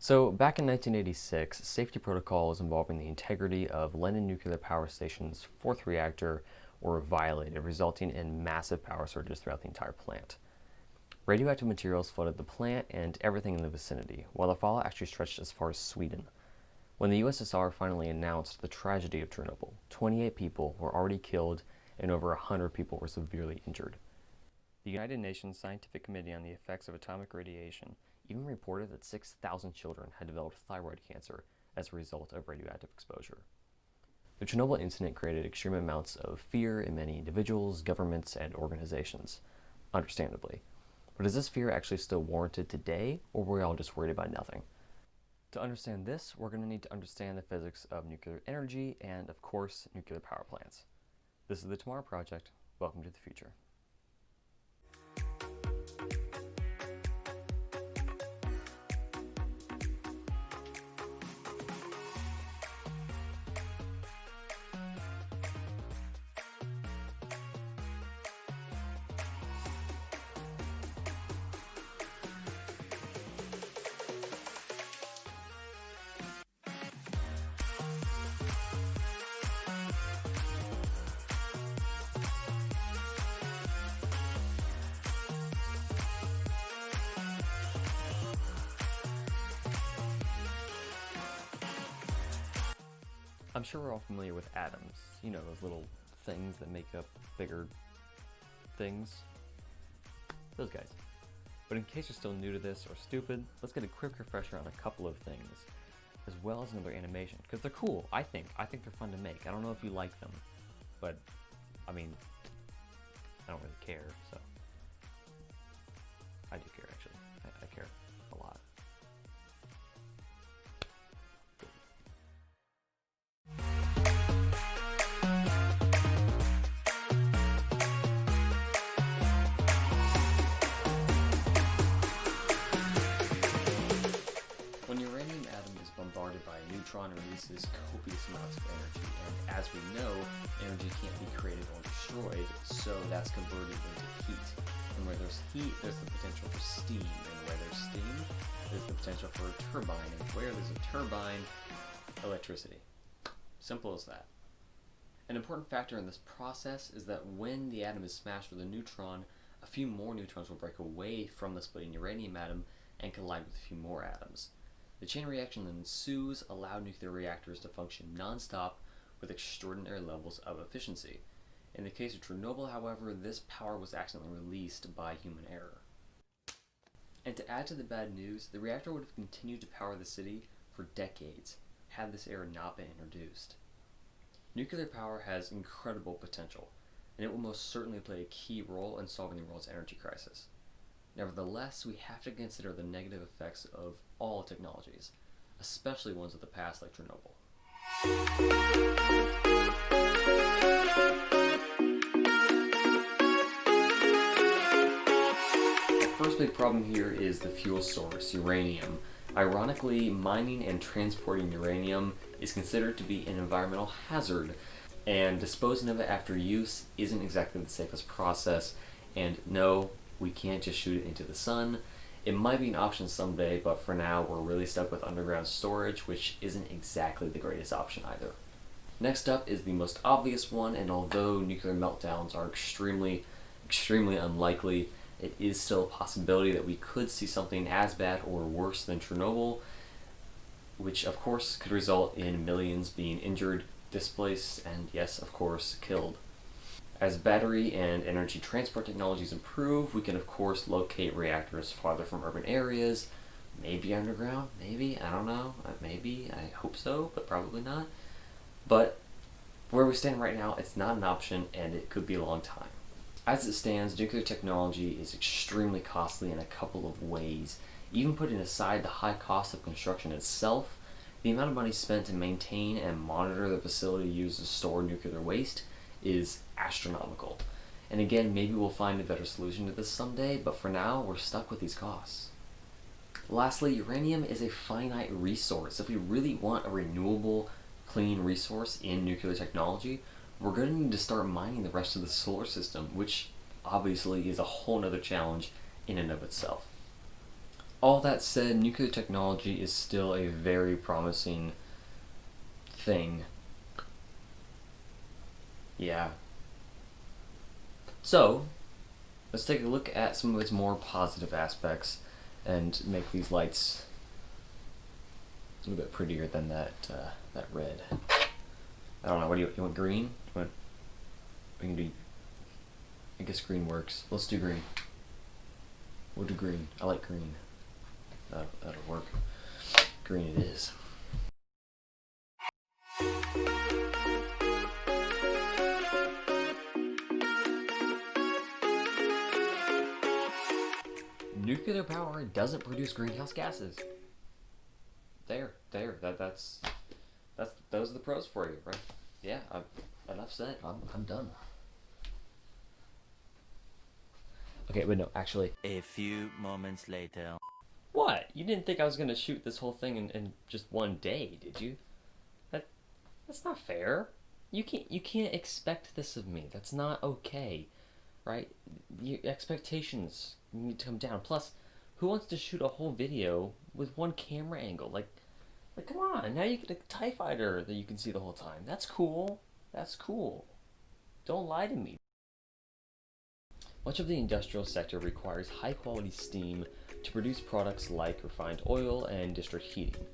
So, back in 1986, safety protocols involving the integrity of Lennon Nuclear Power Station's fourth reactor were violated, resulting in massive power surges throughout the entire plant. Radioactive materials flooded the plant and everything in the vicinity, while the fallout actually stretched as far as Sweden. When the USSR finally announced the tragedy of Chernobyl, 28 people were already killed and over 100 people were severely injured. The United Nations Scientific Committee on the Effects of Atomic Radiation even reported that 6,000 children had developed thyroid cancer as a result of radioactive exposure. The Chernobyl incident created extreme amounts of fear in many individuals, governments, and organizations, understandably. But is this fear actually still warranted today, or were we all just worried about nothing? To understand this, we're going to need to understand the physics of nuclear energy and, of course, nuclear power plants. This is the Tomorrow Project. Welcome to the future. I'm sure we're all familiar with atoms. You know, those little things that make up bigger things. Those guys. But in case you're still new to this or stupid, let's get a quick refresher on a couple of things, as well as another animation, because they're cool, I think. I think they're fun to make. I don't know if you like them, but, I mean, I don't really care, so. I do care, actually. I care a lot. When the uranium atom is bombarded by a neutron, it releases copious amounts of energy, and as we know, energy can't be created or destroyed, so that's converted into heat. And where there's heat, there's the potential for steam, and where there's steam, there's the potential for a turbine, and where there's a turbine, electricity. Simple as that. An important factor in this process is that when the atom is smashed with a neutron, a few more neutrons will break away from the splitting uranium atom and collide with a few more atoms. The chain reaction that ensues allowed nuclear reactors to function non-stop with extraordinary levels of efficiency. In the case of Chernobyl, however, this power was accidentally released by human error. And to add to the bad news, the reactor would have continued to power the city for decades had this error not been introduced. Nuclear power has incredible potential, and it will most certainly play a key role in solving the world's energy crisis. Nevertheless, we have to consider the negative effects of all technologies, especially ones of the past like Chernobyl. The first big problem here is the fuel source, uranium. Ironically, mining and transporting uranium is considered to be an environmental hazard, and disposing of it after use isn't exactly the safest process, and no, we can't just shoot it into the sun. It might be an option someday, but for now we're really stuck with underground storage, which isn't exactly the greatest option either. Next up is the most obvious one, and although nuclear meltdowns are extremely unlikely, it is still a possibility that we could see something as bad or worse than Chernobyl, which of course could result in millions being injured, displaced, and yes, of course, killed. As battery and energy transport technologies improve, we can of course locate reactors farther from urban areas, maybe underground, maybe, I don't know, maybe, I hope so, but probably not. But where we stand right now, it's not an option and it could be a long time. As it stands, nuclear technology is extremely costly in a couple of ways. Even putting aside the high cost of construction itself, the amount of money spent to maintain and monitor the facility used to store nuclear waste is astronomical. And again, maybe we'll find a better solution to this someday, but for now, we're stuck with these costs. Lastly, uranium is a finite resource. If we really want a renewable, clean resource in nuclear technology, we're going to need to start mining the rest of the solar system, which obviously is a whole nother challenge in and of itself. All that said, nuclear technology is still a very promising thing. Yeah. So, let's take a look at some of its more positive aspects and make these lights a little bit prettier than that red. I don't know. What do you want? Green? We can do. I guess green works. Let's do green. We'll do green. I like green. That'll work. Green it is. Nuclear power doesn't produce greenhouse gases. That's those are the pros for you, right? Yeah. Enough said. I'm done. Okay, but no, actually. A few moments later. What? You didn't think I was gonna shoot this whole thing in just one day, did you? That's not fair. You can't expect this of me. That's not okay, right? Your expectations need to come down. Plus, who wants to shoot a whole video with one camera angle? Like come on. Now you get a TIE fighter that you can see the whole time. That's cool. That's cool. Don't lie to me. Much of the industrial sector requires high-quality steam to produce products like refined oil and district heating.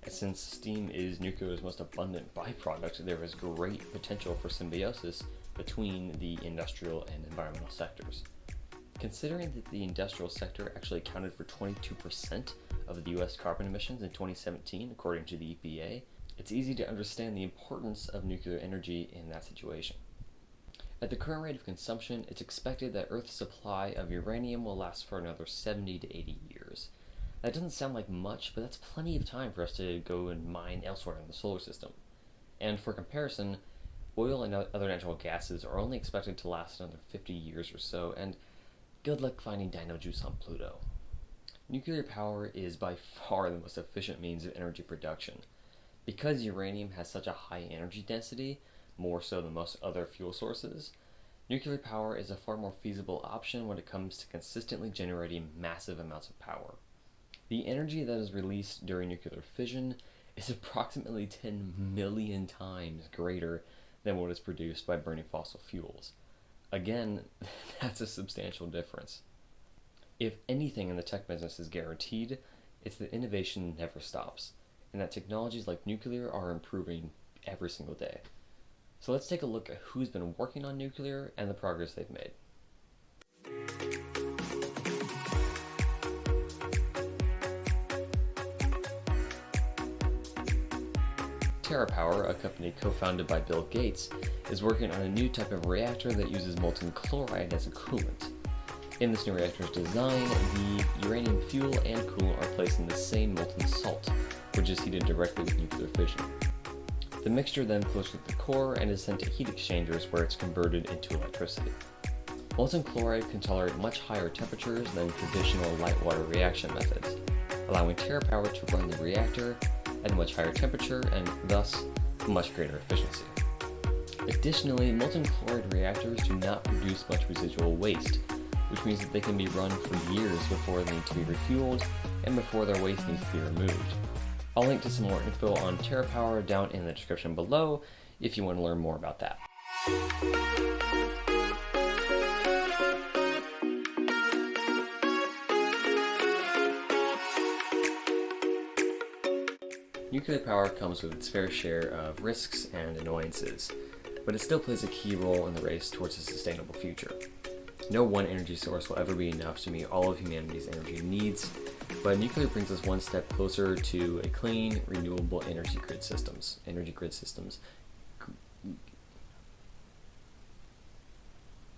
And since steam is nuclear's most abundant byproduct, there is great potential for symbiosis between the industrial and environmental sectors. Considering that the industrial sector actually accounted for 22% of the US carbon emissions in 2017, according to the EPA, it's easy to understand the importance of nuclear energy in that situation. At the current rate of consumption, it's expected that Earth's supply of uranium will last for another 70 to 80 years. That doesn't sound like much, but that's plenty of time for us to go and mine elsewhere in the solar system. And for comparison, oil and other natural gases are only expected to last another 50 years or so, and good luck finding dino juice on Pluto. Nuclear power is by far the most efficient means of energy production. Because uranium has such a high energy density, more so than most other fuel sources, nuclear power is a far more feasible option when it comes to consistently generating massive amounts of power. The energy that is released during nuclear fission is approximately 10 million times greater than what is produced by burning fossil fuels. Again, that's a substantial difference. If anything in the tech business is guaranteed, it's that innovation never stops, and that technologies like nuclear are improving every single day. So let's take a look at who's been working on nuclear and the progress they've made. Terrapower, a company co-founded by Bill Gates, is working on a new type of reactor that uses molten chloride as a coolant. In this new reactor's design, the uranium fuel and coolant are placed in the same molten salt, which is heated directly with nuclear fission. The mixture then flows through the core and is sent to heat exchangers where it's converted into electricity. Molten chloride can tolerate much higher temperatures than traditional light water reaction methods, allowing Terrapower to run the reactor at a much higher temperature and thus much greater efficiency. Additionally, molten chloride reactors do not produce much residual waste, which means that they can be run for years before they need to be refueled and before their waste needs to be removed. I'll link to some more info on Terrapower down in the description below if you want to learn more about that. Nuclear power comes with its fair share of risks and annoyances, but it still plays a key role in the race towards a sustainable future. No one energy source will ever be enough to meet all of humanity's energy needs, but nuclear brings us one step closer to a clean, renewable energy grid systems.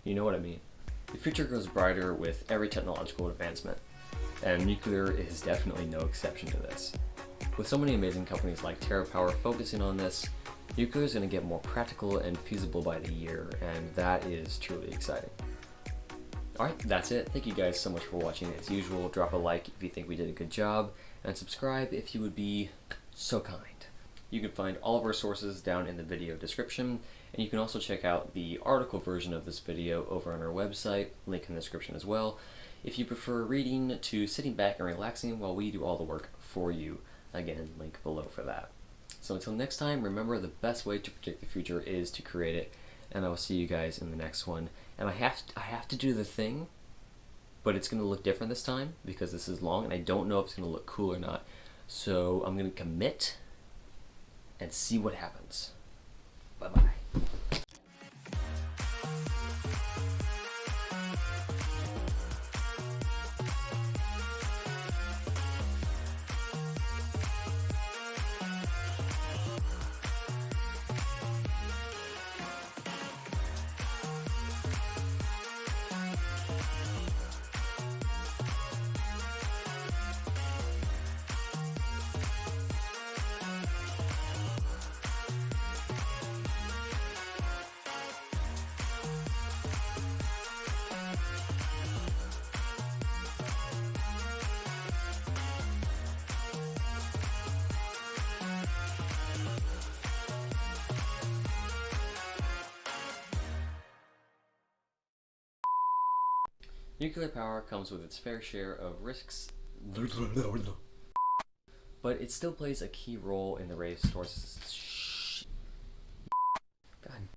You know what I mean. The future grows brighter with every technological advancement, and nuclear is definitely no exception to this. With so many amazing companies like Terrapower focusing on this, nuclear is going to get more practical and feasible by the year, and that is truly exciting. Alright, that's it. Thank you guys so much for watching. As usual, drop a like if you think we did a good job, and subscribe if you would be so kind. You can find all of our sources down in the video description, and you can also check out the article version of this video over on our website, link in the description as well, if you prefer reading to sitting back and relaxing while we do all the work for you. Again, link below for that. So until next time, remember the best way to predict the future is to create it, and I will see you guys in the next one. And I have to do the thing, but it's going to look different this time because this is long, and I don't know if it's going to look cool or not. So I'm going to commit and see what happens. Bye-bye. Nuclear power comes with its fair share of risks, but it still plays a key role in the race towards... God.